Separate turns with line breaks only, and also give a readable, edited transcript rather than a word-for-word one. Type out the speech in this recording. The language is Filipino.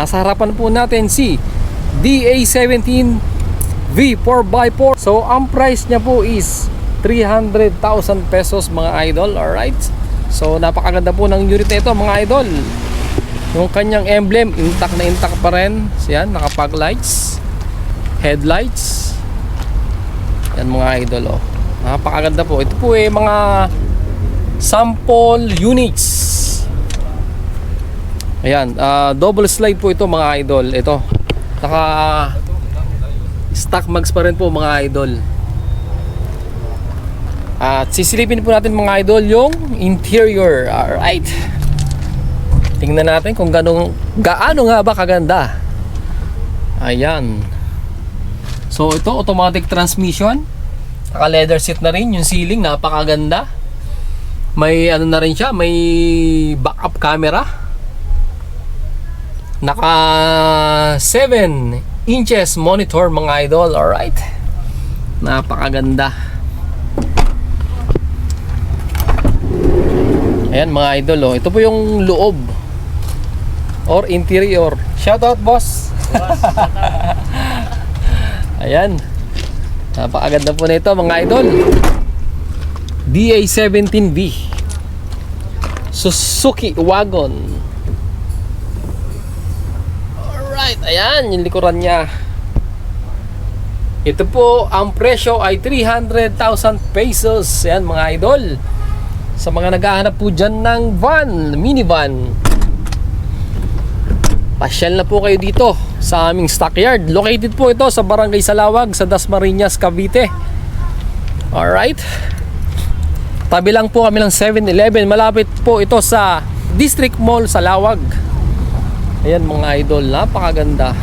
Nasa harapan po natin si DA17 V 4x4. So ang price niya po is 300,000 pesos mga idol. Alright, so napakaganda po ng unit na ito mga idol. Yung kanyang emblem intact na intact pa rin. So yan, nakapag lights, headlights. Yan mga idol, oh. Napakaganda po. Ito po mga sample units. Ayan, double slide po ito mga idol. Ito, naka stock mags pa rin po mga idol. At sisilipin po natin mga idol yung interior. Alright, tingnan natin kung gaano nga ba kaganda. Ayan. So ito, automatic transmission. Naka leather seat na rin. Yung ceiling, napakaganda. May ano na rin siya, may backup camera. Naka 7 inches monitor mga idol. Alright, napakaganda. Ayan mga idol, oh. Ito po yung loob or interior. Shoutout boss. Ayan, napakaganda po nito mga idol. DA17V Suzuki Wagon. Ayan, yung likuran niya. Ito po, ang presyo ay 300,000 pesos. Ayan mga idol. Sa mga naghahanap po dyan ng van, minivan, pasyal na po kayo dito sa aming stockyard. Located po ito sa Barangay Salawag, sa Dasmariñas, Cavite. Alright, tabi lang po kami ng 7-Eleven. Malapit po ito sa District Mall Salawag. Ayan mga idol, napakaganda.